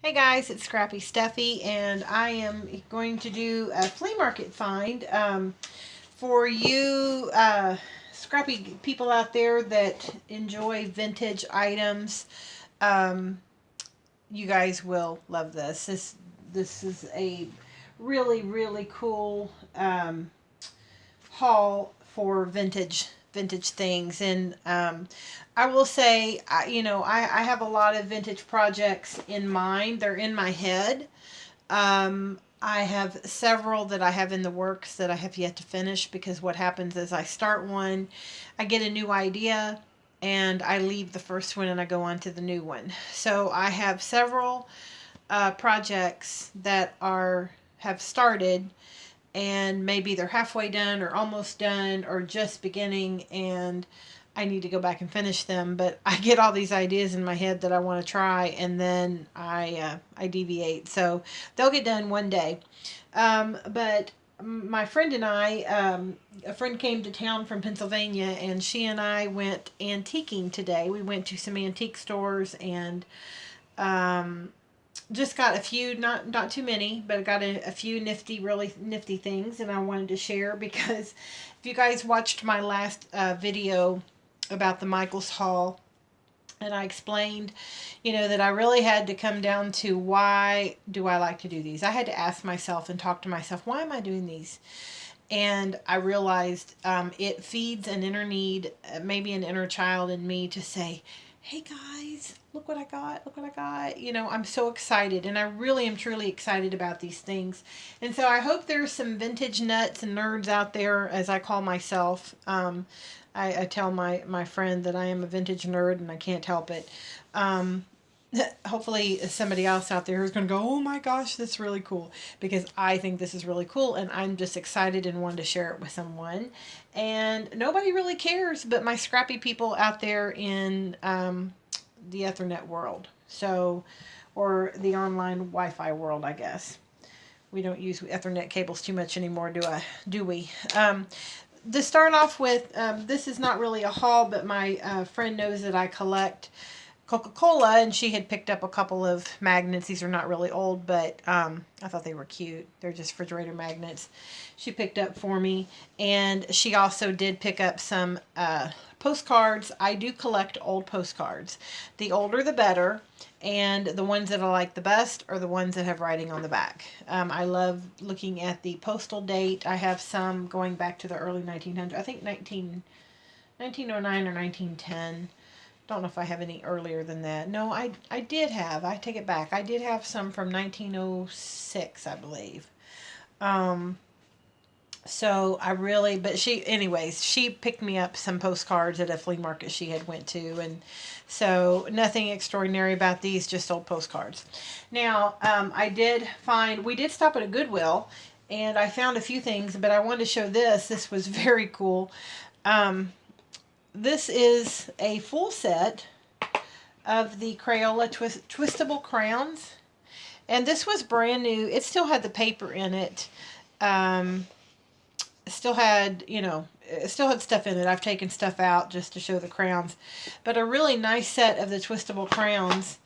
Hey guys, it's Scrappy Steffi, and I am going to do a flea market find for you scrappy people out there that enjoy vintage items. Um, you guys will love this. This is a really cool haul for vintage things, and I will say I have a lot of vintage projects in mind. They're in my head. I have several that I have in the works that I have yet to finish, because what happens is I start one, I get a new idea, and I leave the first one and I go on to the new one. So I have several projects that are have started, and maybe they're halfway done or almost done or just beginning, and I need to go back and finish them. But I get all these ideas in my head that I want to try, and then I deviate. So they'll get done one day. But my friend and I, a friend came to town from Pennsylvania, and she and I went antiquing today. We went to some antique stores, and um, just got a few, not too many, but I got a few really nifty things, and I wanted to share because if you guys watched my last video about the Michaels haul, and I explained, that I really had to come down to, why do I like to do these? I had to ask myself and talk to myself, why am I doing these? And I realized it feeds an inner need, maybe an inner child in me, to say, hey guys, look what I got, look what I got. I'm so excited, and I really am truly excited about these things. And so I hope there's some vintage nuts and nerds out there, as I call myself. I tell my friend that I am a vintage nerd, and I can't help it. Um, Hopefully somebody else out there is going to go, oh my gosh, that's really cool, because I think this is really cool, and I'm just excited and want to share it with someone. And nobody really cares but my scrappy people out there in the Ethernet world, so, or the online Wi-Fi world, I guess. We don't use Ethernet cables too much anymore, do we? To start off with, this is not really a haul, but my friend knows that I collect Coca-Cola, and she had picked up a couple of magnets. These are not really old, but I thought they were cute. They're just refrigerator magnets. She picked up for me, and she also did pick up some postcards. I do collect old postcards. The older the better, and the ones that I like the best are the ones that have writing on the back. I love looking at the postal date. I have some going back to the early 1900s. I think 1909 or 1910. Don't know if I have any earlier than that. No, I did have. I take it back. I did have some from 1906, I believe. Um, so I really, but she picked me up some postcards at a flea market she had went to, and so nothing extraordinary about these, just old postcards. Now, we did stop at a Goodwill, and I found a few things, but I wanted to show this. This was very cool. Um, this is a full set of the Crayola twistable crayons, and this was brand new. It still had the paper in it. Um, still had, it still had stuff in it. I've taken stuff out just to show the crayons, but a really nice set of the twistable crayons,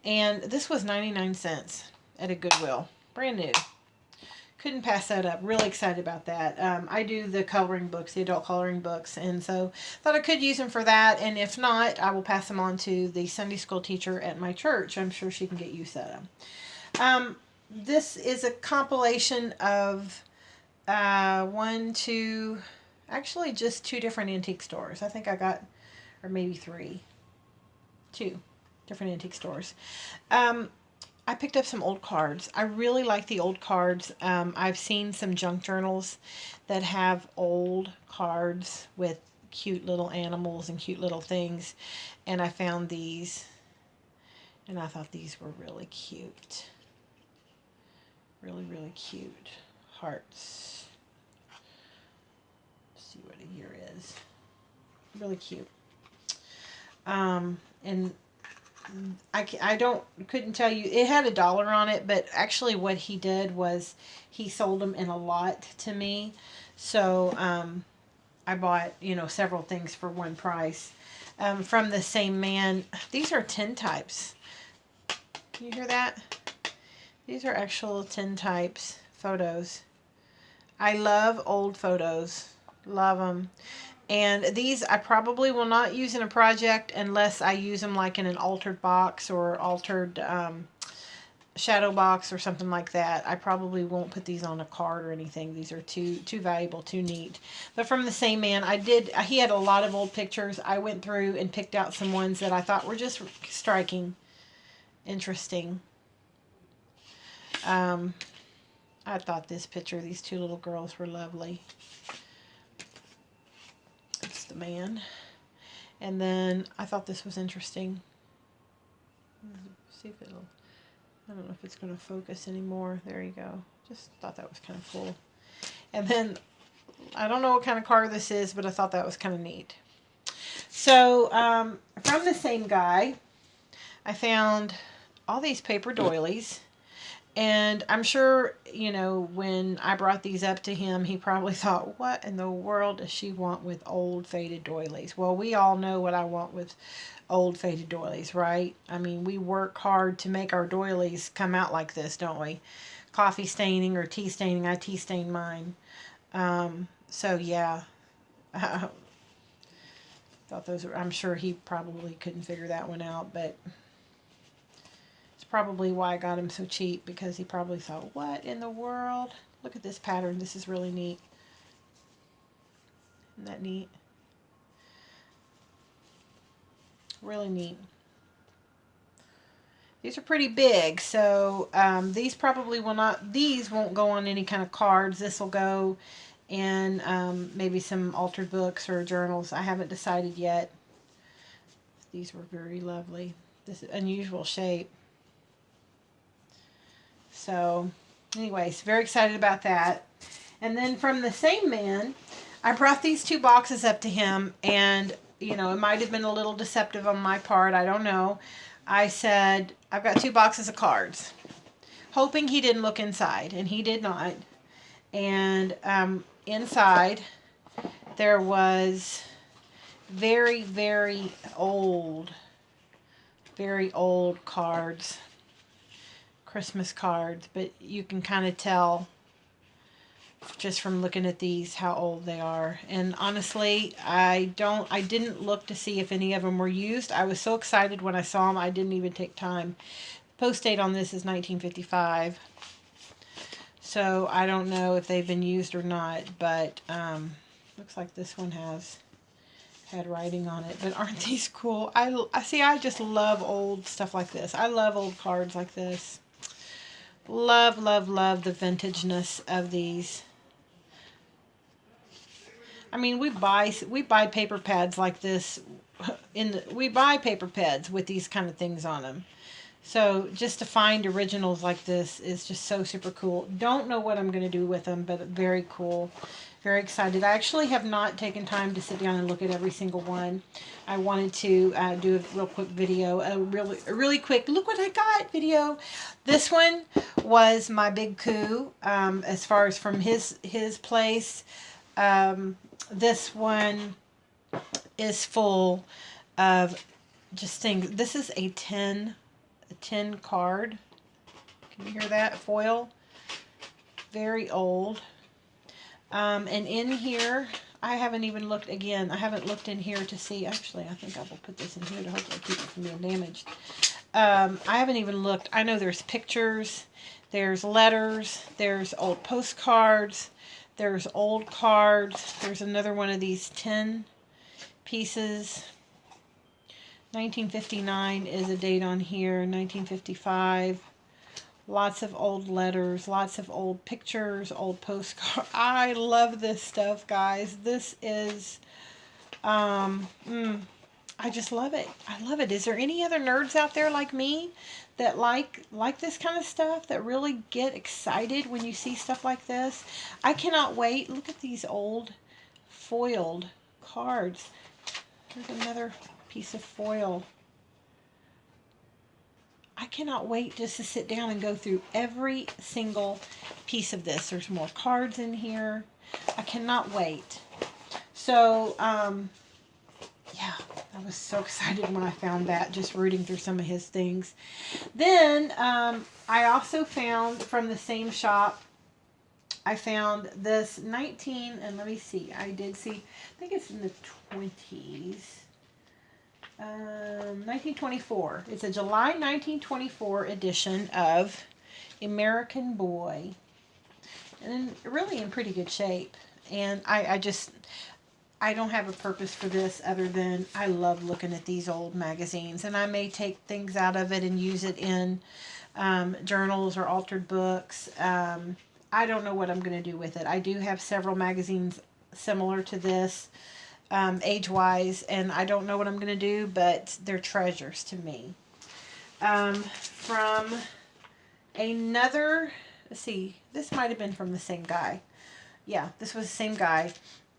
and this was 99 cents at a Goodwill, brand new. Couldn't pass that up. Really excited about that. I do the coloring books, the adult coloring books, and so thought I could use them for that. And if not, I will pass them on to the Sunday school teacher at my church. I'm sure she can get use out of them. This is a compilation of one, two, actually just two different antique stores. I think I got, or maybe three, two different antique stores. I picked up some old cards. I really like the old cards. I've seen some junk journals that have old cards with cute little animals and cute little things, and I found these, and I thought these were really cute. Really cute. Hearts. Let's see what a year is. Really cute. And couldn't tell you. It had $1 on it, but actually what he did was he sold them in a lot to me. So I bought, several things for one price from the same man. These are tintypes. Can you hear that? These are actual tintypes photos. I love old photos. Love them. And these I probably will not use in a project unless I use them like in an altered box or altered shadow box or something like that. I probably won't put these on a card or anything. These are too valuable, too neat. But from the same man, he had a lot of old pictures. I went through and picked out some ones that I thought were just striking, interesting. I thought this picture, these two little girls were lovely. It's the man. And then I thought this was interesting. Let's see if it'll, I don't know if it's going to focus anymore. There you go. Just thought that was kind of cool. And then, I don't know what kind of card this is, but I thought that was kind of neat. So, from the same guy, I found all these paper doilies. And I'm sure, you know, when I brought these up to him, he probably thought, what in the world does she want with old faded doilies? Well, we all know what I want with old faded doilies, right? I mean, we work hard to make our doilies come out like this, don't we? Coffee staining or tea staining. I tea stained mine. So, yeah. Thought those were, I'm sure he probably couldn't figure that one out, but probably why I got him so cheap, because he probably thought, what in the world? Look at this pattern. This is really neat. Isn't that neat? Really neat. These are pretty big, so these probably will not, these won't go on any kind of cards. This will go in maybe some altered books or journals. I haven't decided yet. These were very lovely. This is unusual shape. So, anyways, very excited about that. And then from the same man, I brought these two boxes up to him, and, you know, it might have been a little deceptive on my part. I don't know. I said, I've got 2 boxes of cards, hoping he didn't look inside, and he did not. And inside, there was very old cards. Christmas cards, but you can kind of tell just from looking at these how old they are. And honestly, I didn't look to see if any of them were used. I was so excited when I saw them, I didn't even take time. Post date on this is 1955. So I don't know if they've been used or not, but looks like this one had writing on it. But aren't these cool? I just love old stuff like this. I love old cards like this. Love the vintageness of these. I mean, we buy paper pads like this we buy paper pads with these kind of things on them. So just to find originals like this is just so super cool. Don't know what I'm going to do with them, but very cool. Very excited. I actually have not taken time to sit down and look at every single one. I wanted to do a real quick video, a really quick look what I got video. This one was my big coup as far as from his place. This one is full of just things. This is a 10 card. Can you hear that? Foil. Very old. And in here, I haven't even looked again. I haven't looked in here to see. Actually, I think I will put this in here to hopefully keep it from being damaged. I haven't even looked. I know there's pictures, there's letters, there's old postcards, there's old cards. There's another one of these 10 pieces. 1959 is a date on here. 1955. Lots of old letters, lots of old pictures, old postcards. I love this stuff, guys. This is, I just love it. I love it. Is there any other nerds out there like me that like this kind of stuff, that really get excited when you see stuff like this? I cannot wait. Look at these old foiled cards. Here's another piece of foil. I cannot wait just to sit down and go through every single piece of this. There's more cards in here. I cannot wait. So, yeah, I was so excited when I found that, just rooting through some of his things. Then I also found from the same shop, I found this 19, and let me see, I did see, I think it's in the 20s. 1924. It's a July 1924 edition of American Boy. And really in pretty good shape. And I don't have a purpose for this other than I love looking at these old magazines. And I may take things out of it and use it in journals or altered books. I don't know what I'm going to do with it. I do have several magazines similar to this, age-wise, and I don't know what I'm going to do, but they're treasures to me. From another, let's see, this might have been from the same guy. Yeah, this was the same guy.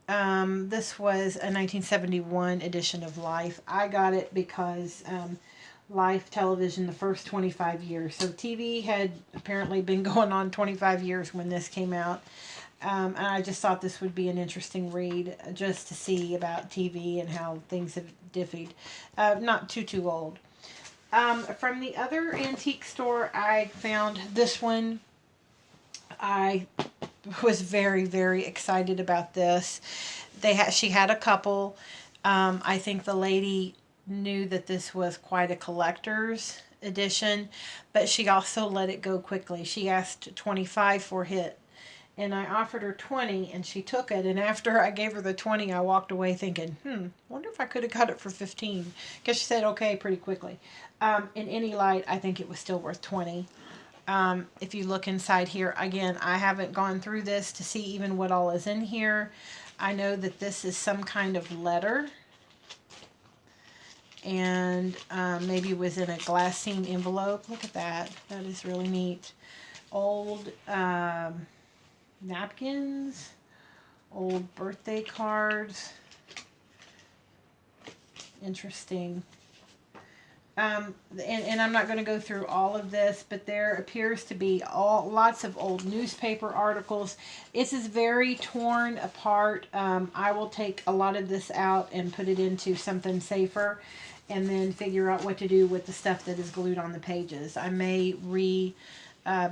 This was a 1971 edition of Life. I got it because Life television, the first 25 years. So TV had apparently been going on 25 years when this came out. And I just thought this would be an interesting read just to see about TV and how things have differed. Not too old. From the other antique store, I found this one. I was very excited about this. She had a couple. I think the lady knew that this was quite a collector's edition, but she also let it go quickly. She asked 25 for it, and I offered her 20, and she took it. And after I gave her the 20, I walked away thinking, wonder if I could have got it for 15, because she said okay pretty quickly. In any light, I think it was still worth 20. If you look inside here, again, I haven't gone through this to see even what all is in here. I know that this is some kind of letter, and maybe was in a glassine envelope. Look at that. That is really neat. Old napkins, old birthday cards. Interesting. And I'm not going to go through all of this, but there appears to be lots of old newspaper articles. This is very torn apart. I will take a lot of this out and put it into something safer, and then figure out what to do with the stuff that is glued on the pages. I may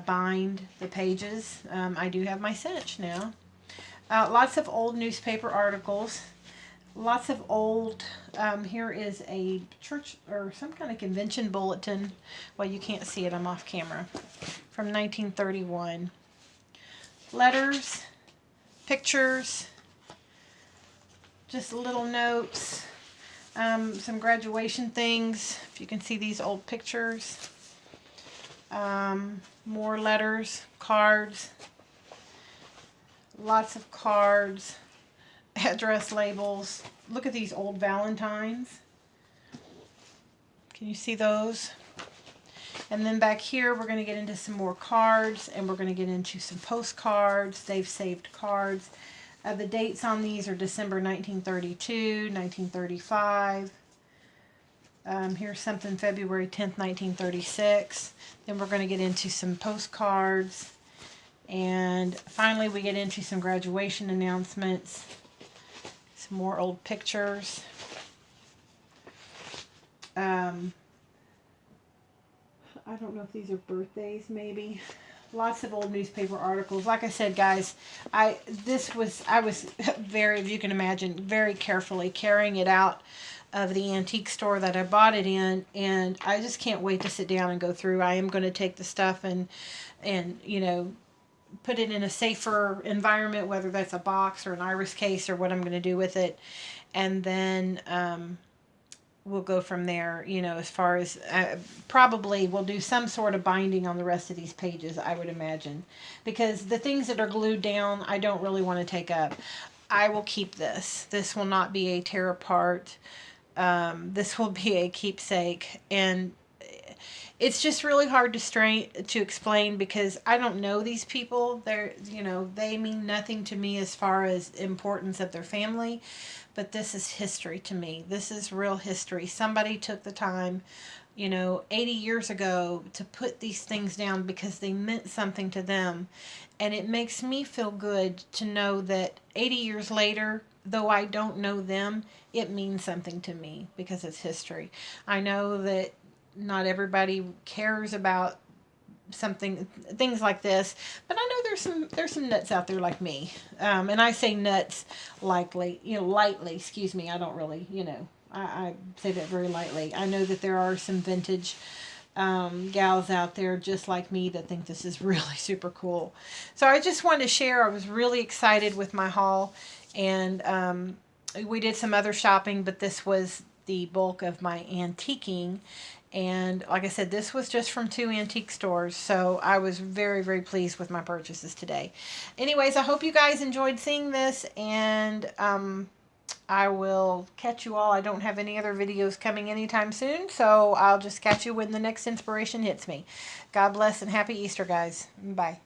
bind the pages. I do have my cinch now. Lots of old newspaper articles. Lots of old, here is a church or some kind of convention bulletin. Well, you can't see it, I'm off camera. From 1931. Letters, pictures, just little notes, some graduation things, if you can see these old pictures. More letters, cards, lots of cards. Address labels. Look at these old Valentines. Can you see those? And then back here we're going to get into some more cards, and we're going to get into some postcards. They've saved cards. The dates on these are December 1932, 1935. Here's something February 10th, 1936. Then we're going to get into some postcards. And finally we get into some graduation announcements. Some more old pictures. I don't know if these are birthdays, maybe. Lots of old newspaper articles. Like I said, guys, I was very, if you can imagine, very carefully carrying it out of the antique store that I bought it in, and I just can't wait to sit down and go through. I am going to take the stuff and you know, put it in a safer environment, whether that's a box or an iris case or what I'm going to do with it. And then we'll go from there, you know, as far as probably we'll do some sort of binding on the rest of these pages, I would imagine. Because the things that are glued down, I don't really want to take up. I will keep this. This will not be a tear apart. This will be a keepsake. And it's just really hard to explain because I don't know these people. They're, you know, they mean nothing to me as far as importance of their family, but this is history to me. This is real history. Somebody took the time, you know, 80 years ago to put these things down because they meant something to them. And it makes me feel good to know that 80 years later, though I don't know them, it means something to me because it's history. I know that not everybody cares about something, things like this, but I know there's some nuts out there like me, and I say nuts lightly, lightly, excuse me. I don't really, I say that very lightly. I know that there are some vintage gals out there just like me that think this is really super cool. So I just wanted to share. I was really excited with my haul, and we did some other shopping, but this was the bulk of my antiquing. And like I said, this was just from 2 antique stores. So I was very, very pleased with my purchases today. Anyways, I hope you guys enjoyed seeing this. And I will catch you all. I don't have any other videos coming anytime soon. So I'll just catch you when the next inspiration hits me. God bless and happy Easter, guys. Bye.